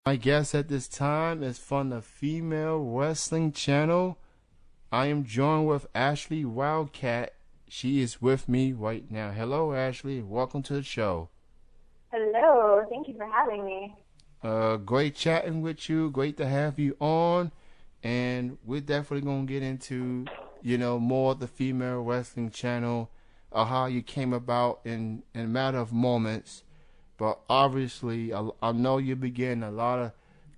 My guest at this time is from the Female Wrestling Channel. I am joined with Ashley Wildcat. She is with me right now. Hello, Ashley. Welcome to the show. Hello, thank you for having me. Great chatting with you. Great to have you on. And we're definitely going to get into, more of the Female Wrestling Channel, how you came about in a matter of moments. But obviously, I know you begin a lot of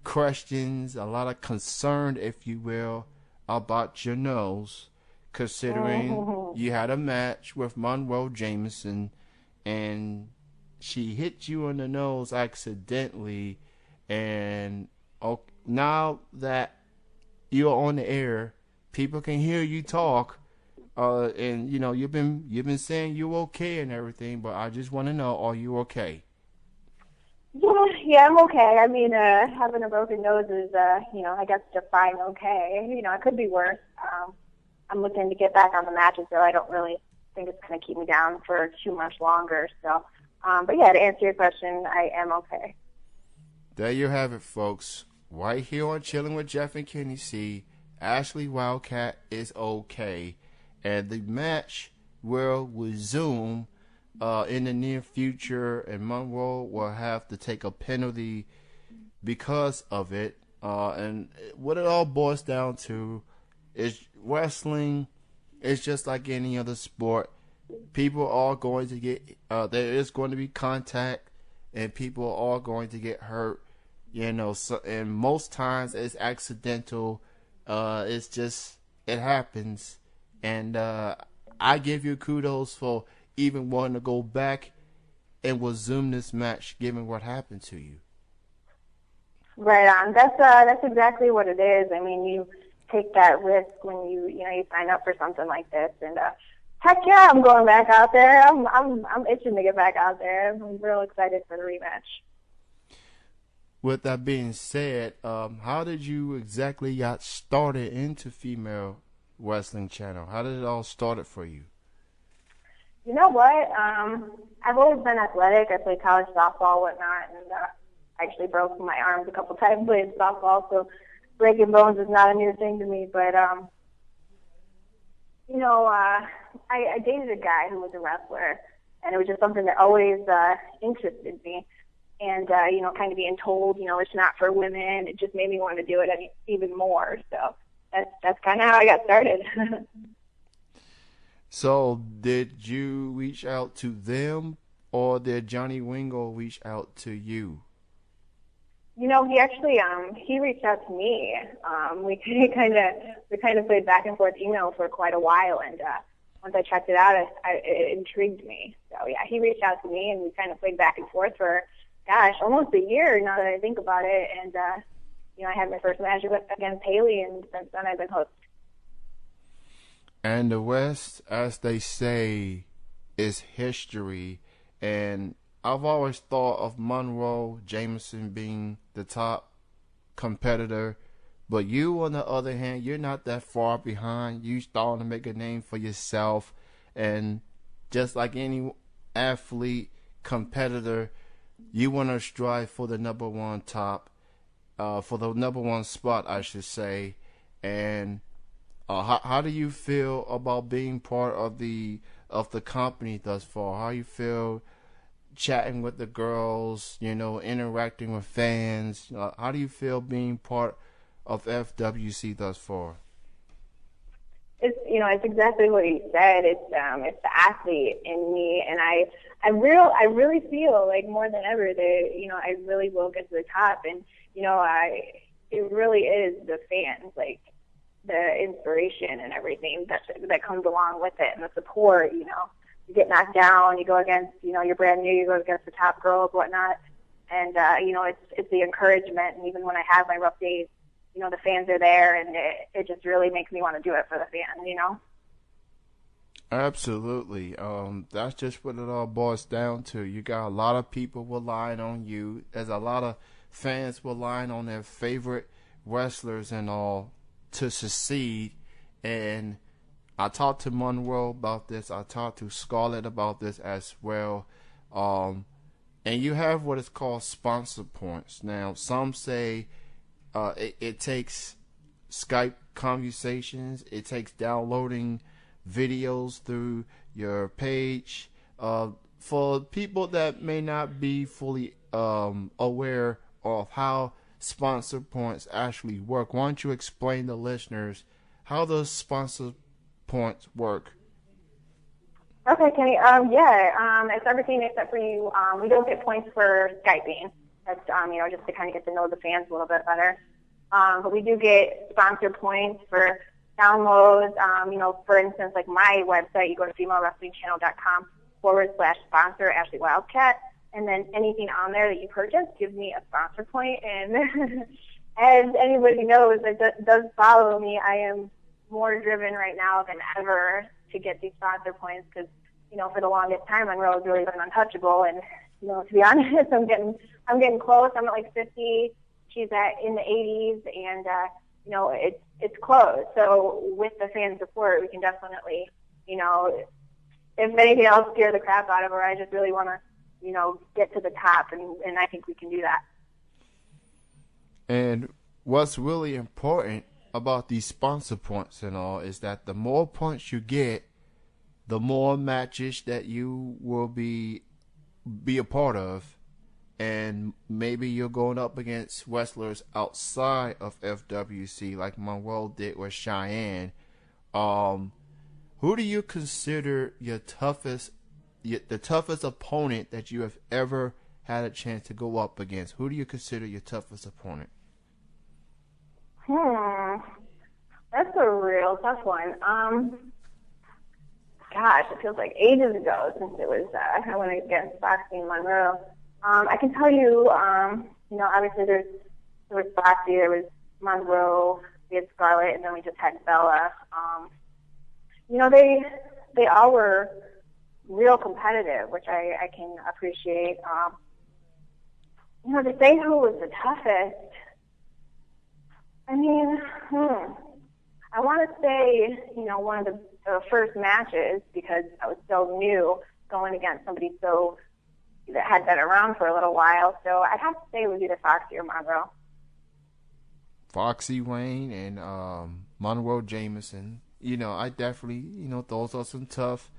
questions, a lot of concern, if you will, about your nose, considering you had a match with Monroe Jameson and she hit you in the nose accidentally. And now that you're on the air, people can hear you talk. And you've been saying you're okay and everything, but I just want to know, are you okay? Yeah, I'm okay. I mean, having a broken nose is, I guess just fine, okay. It could be worse. I'm looking to get back on the matches, so I don't really think it's going to keep me down for too much longer. So, but yeah, to answer your question, I am okay. There you have it, folks. Right here on Chilling with Jeff and Kenny C, Ashley Wildcat is okay. And the match will resume in the near future, and Monroe will have to take a penalty because of it. And what it all boils down to is wrestling is just like any other sport. People are going to get, there is going to be contact, and people are going to get hurt. So, and most times it's accidental. It's just, it happens. And I give you kudos for even wanting to go back and resume this match, given what happened to you. Right on. That's exactly what it is. I mean, you take that risk when you sign up for something like this, and heck yeah, I'm going back out there. I'm itching to get back out there. I'm real excited for the rematch. With that being said, how did you exactly got started into Female Wrestling Channel? How did it all started for you? You know what? I've always been athletic. I played college softball, whatnot, and I actually broke my arms a couple times playing softball, so breaking bones is not a new thing to me. But, I dated a guy who was a wrestler, and it was just something that always interested me. And, kind of being told, it's not for women, it just made me want to do it even more. So that's kind of how I got started. So, did you reach out to them, or did Johnny Wingo reach out to you? He actually he reached out to me. We kind of played back and forth email for quite a while, and once I checked it out, it intrigued me. So yeah, he reached out to me, and we kind of played back and forth for, gosh, almost a year now that I think about it. And I had my first match against Haley, and since then I've been hooked. And the rest, as they say, is history. And I've always thought of Monroe Jameson being the top competitor. But you, on the other hand, you're not that far behind. You starting to make a name for yourself. And just like any athlete, competitor, you want to strive for the number one for the number one spot, I should say. And how do you feel about being part of the company thus far? How you feel chatting with the girls, interacting with fans? How do you feel being part of FWC thus far? It's exactly what you said. It's the athlete in me, and I really feel like more than ever that I really will get to the top, and it really is the fans, like the inspiration and everything that comes along with it, and the support. You get knocked down, you go against, you're brand new, you go against the top girls, whatnot, and it's the encouragement. And even when I have my rough days, the fans are there, and it just really makes me want to do it for the fans. Absolutely. That's just what it all boils down to. You got a lot of people relying on you. There's a lot of fans relying on their favorite wrestlers and all to succeed. And I talked to Monroe about this. I talked to Scarlett about this as well. and you have what is called sponsor points. Now, some say it takes Skype conversations, it takes downloading videos through your page. For people that may not be fully aware of how sponsor points actually work, why don't you explain to listeners how those sponsor points work? Okay, Kenny. It's everything except for you. We don't get points for Skyping. That's just to kind of get to know the fans a little bit better. But we do get sponsor points for downloads. For instance, like my website, you go to femalewrestlingchannel.com/sponsor Ashley Wildcat, and then anything on there that you purchase gives me a sponsor point. And as anybody knows that does follow me, I am more driven right now than ever to get these sponsor points because, for the longest time, Monroe has really been untouchable. And, to be honest, I'm getting close. I'm at like 50. She's in the 80s, and, it's close. So with the fan support, we can definitely, if anything else, scare the crap out of her. I just really want to, get to the top, and I think we can do that. And what's really important about these sponsor points and all is that the more points you get, the more matches that you will be a part of, and maybe you're going up against wrestlers outside of FWC like Monroe did with Cheyenne. Who do you consider the toughest opponent that you have ever had a chance to go up against? Who do you consider your toughest opponent? That's a real tough one. Gosh, it feels like ages ago since it was I went against Foxy and Monroe. I can tell you, obviously there was Foxy, there was Monroe, we had Scarlett, and then we just had Bella. They all were real competitive, which I can appreciate. To say who was the toughest, I mean, I want to say, one of the first matches, because I was so new going against somebody that had been around for a little while. So I'd have to say it was either Foxy or Monroe. Foxy Wayne and Monroe Jameson. I definitely, those are some tough,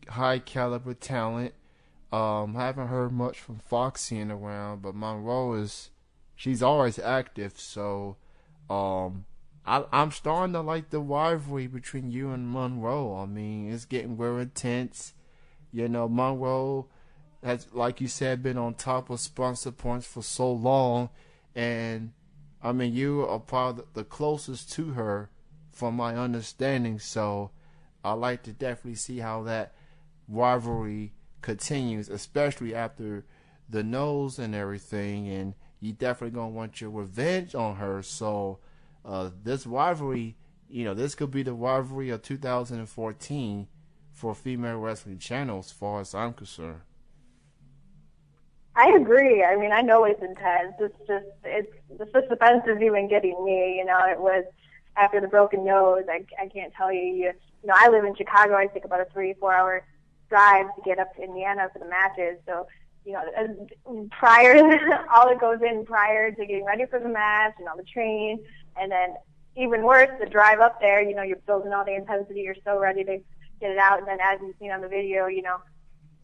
high caliber talent. Haven't heard much from Foxy in a while, but Monroe she's always active, so I'm starting to like the rivalry between you and Monroe. I mean, it's getting very intense. Monroe has, like you said, been on top of sponsor points for so long, and I mean, you are probably the closest to her from my understanding, so I like to definitely see how that rivalry continues, especially after the nose and everything, and you definitely gonna want your revenge on her. So this rivalry, this could be the rivalry of 2014 for Female Wrestling Channel, as far as I'm concerned. I agree. I mean, I know it's intense. The suspense is even getting me. It was after the broken nose. I can't tell you. I live in Chicago. I take about a 3-4 hour drive to get up to Indiana for the matches. So, prior, all that goes in prior to getting ready for the match, the training, and then even worse, the drive up there. You're building all the intensity. You're so ready to get it out, and then as you've seen on the video,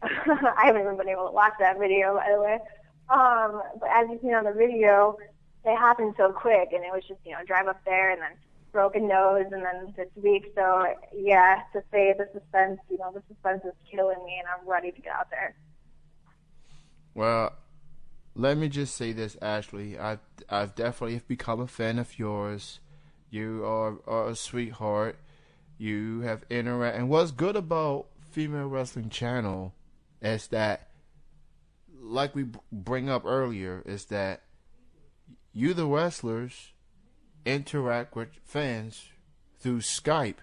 I haven't even been able to watch that video, by the way. But as you've seen on the video, they happened so quick, and it was just, drive up there and then broken nose and then this week. So, yeah, to say the suspense, the suspense is killing me, and I'm ready to get out there. Well, let me just say this, Ashley. I've definitely become a fan of yours. You are a sweetheart. You have interacted. And what's good about Female Wrestling Channel is that, like we bring up earlier, is that you, the wrestlers, interact with fans through Skype.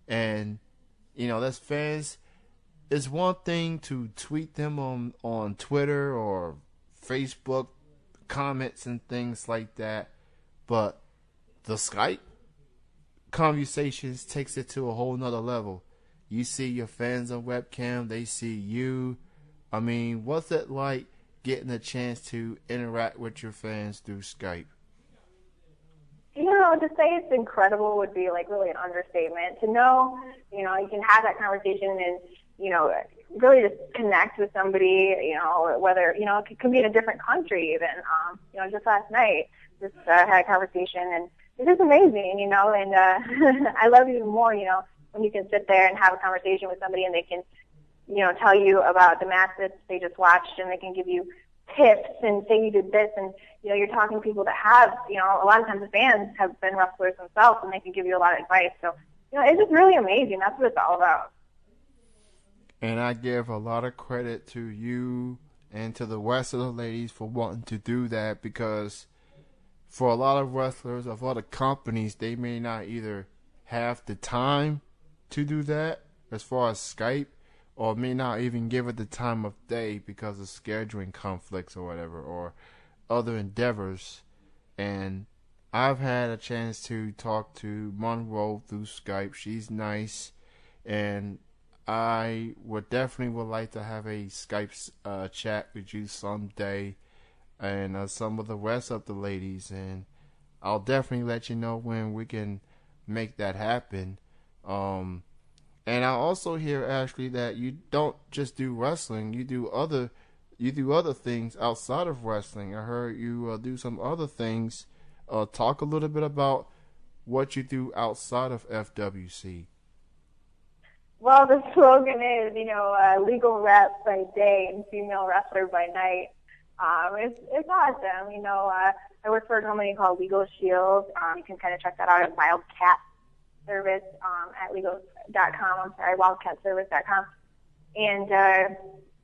And, that's fans. It's one thing to tweet them on Twitter or Facebook comments and things like that, but the Skype conversations takes it to a whole nother level. You see your fans on webcam, they see you. I mean, what's it like getting a chance to interact with your fans through Skype? To say it's incredible would be like really an understatement. To know, you can have that conversation and, really just connect with somebody, whether, it could be in a different country even. Just last night, just had a conversation and it's just amazing, and I love even more, when you can sit there and have a conversation with somebody and they can, tell you about the match that they just watched and they can give you tips and say you did this, and you're talking to people that have, a lot of times the fans have been wrestlers themselves and they can give you a lot of advice. So, it's just really amazing. That's what it's all about. And I give a lot of credit to you and to the rest of the ladies for wanting to do that, because for a lot of wrestlers of other companies, they may not either have the time to do that as far as Skype, or may not even give it the time of day because of scheduling conflicts or whatever, or other endeavors. And I've had a chance to talk to Monroe through Skype. She's nice, and I would like to have a Skype chat with you someday, and some of the rest of the ladies, and I'll definitely let you know when we can make that happen. And I also hear, Ashley, that you don't just do wrestling; you do other things outside of wrestling. I heard you do some other things. Talk a little bit about what you do outside of FWC. Well, the slogan is, legal rep by day and female wrestler by night. It's awesome. I work for a company called Legal Shield. You can kind of check that out at Wildcat Service at legal.com. wildcatservice.com. And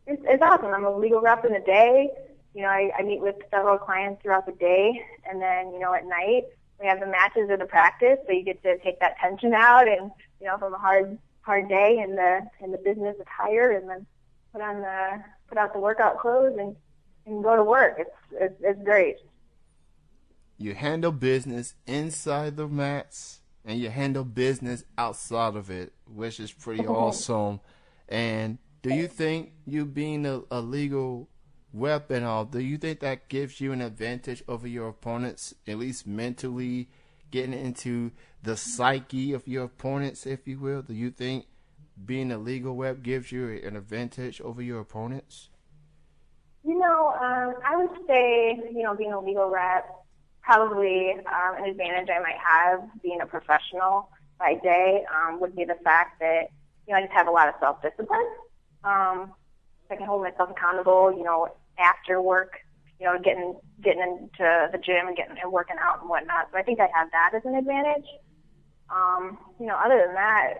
it's awesome. I'm a legal rep in the day. I meet with several clients throughout the day, and then, at night we have the matches or the practice, so you get to take that tension out and, from a hard day in the business attire, and then put out the workout clothes and go to work. It's great. You handle business inside the mats and you handle business outside of it, which is pretty awesome. And do you think you being a legal rep and all, do you think that gives you an advantage over your opponents, at least mentally, getting into the psyche of your opponents, if you will? Do you think being a legal rep gives you an advantage over your opponents? I would say, being a legal rep, probably an advantage I might have being a professional by day would be the fact that, I just have a lot of self-discipline. I can hold myself accountable, after work, getting into the gym and working out and whatnot. So I think I have that as an advantage. Other than that,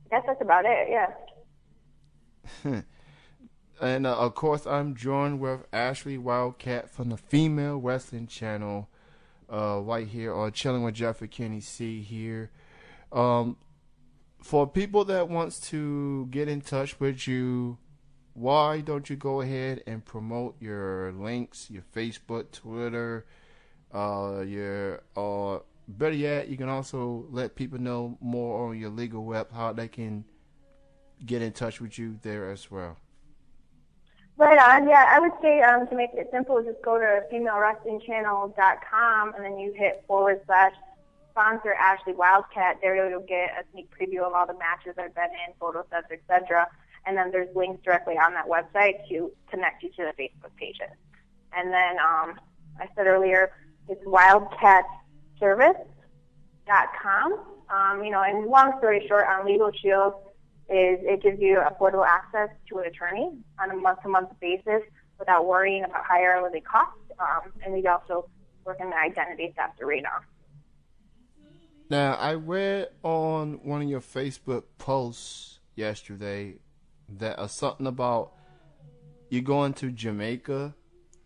I guess that's about it, yeah. And, of course, I'm joined with Ashley Wildcat from the Female Wrestling Channel right here on Chilling with Jeff and Kenny C here. For people that wants to get in touch with you, why don't you go ahead and promote your links, your Facebook, Twitter, better yet, you can also let people know more on your legal web, how they can get in touch with you there as well. Right on. Yeah, I would say to make it simple, just go to FemaleWrestlingChannel.com and then you hit /sponsor Ashley Wildcat. There you'll get a sneak preview of all the matches I've been in, photo sets, etc. And then there's links directly on that website to connect you to the Facebook pages. And then I said earlier, it's WildcatService.com. And long story short, on Legal Shield, it gives you affordable access to an attorney on a month-to-month basis without worrying about higher hourly costs. And we also work in the identity theft arena. Now, I read on one of your Facebook posts yesterday that something about you going to Jamaica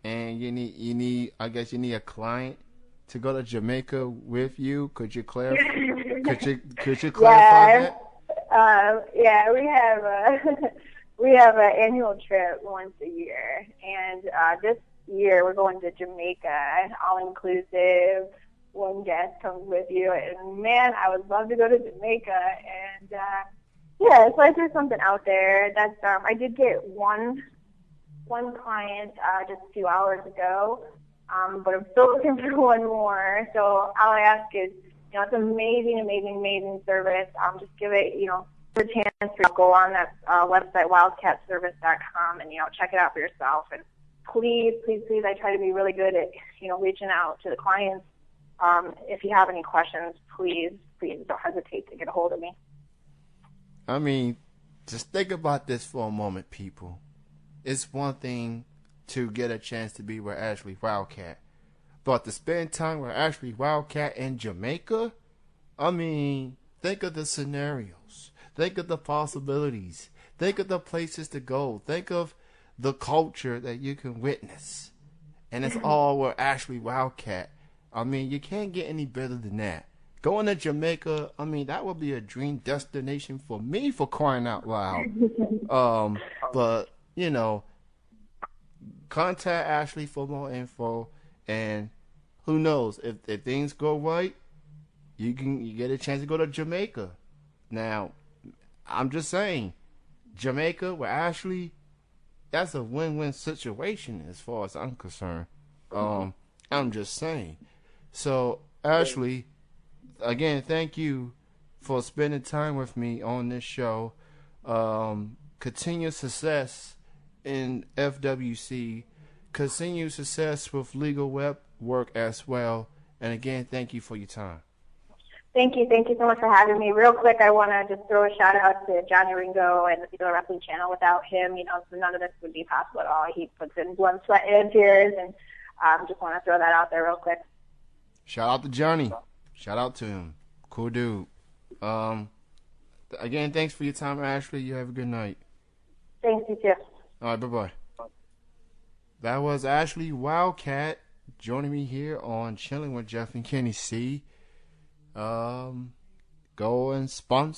and you need I guess you need a client to go to Jamaica with you. Could you clarify? could you clarify that? We have an annual trip once a year, and this year we're going to Jamaica, all inclusive. One guest comes with you, and man, I would love to go to Jamaica. And so I threw something out there. That's I did get one one client just a few hours ago, but I'm still looking for one more. So all I ask is, it's amazing, amazing, amazing service. Just give it, a chance to go on that website, wildcatservice.com, and, check it out for yourself. And please, please, please, I try to be really good at, reaching out to the clients. If you have any questions, please don't hesitate to get a hold of me. I mean, just think about this for a moment, people. It's one thing to get a chance to be with Ashley Wildcat, but to spend time with Ashley Wildcat in Jamaica, I mean, think of the scenarios. Think of the possibilities. Think of the places to go. Think of the culture that you can witness. And it's all with Ashley Wildcat. I mean, you can't get any better than that. Going to Jamaica, I mean, that would be a dream destination for me, for crying out loud. But, contact Ashley for more info. And who knows, if things go right, you get a chance to go to Jamaica. Now, I'm just saying, Jamaica with Ashley, that's a win-win situation as far as I'm concerned. I'm just saying. So, Ashley, again, thank you for spending time with me on this show. Continued success in FWC. Continued success with legal web work as well. And again, thank you for your time. Thank you so much for having me. Real quick, I want to just throw a shout out to Johnny Ringo and the Seagull Wrestling Channel. Without him, none of this would be possible at all. He puts in blood, sweat, and tears, and just want to throw that out there real quick. Shout out to Johnny. Shout out to him. Cool dude. Again, thanks for your time, Ashley. You have a good night. Thanks, you too. All right, bye-bye. That was Ashley Wildcat joining me here on Chilling with Jeff and Kenny C. Go and sponsor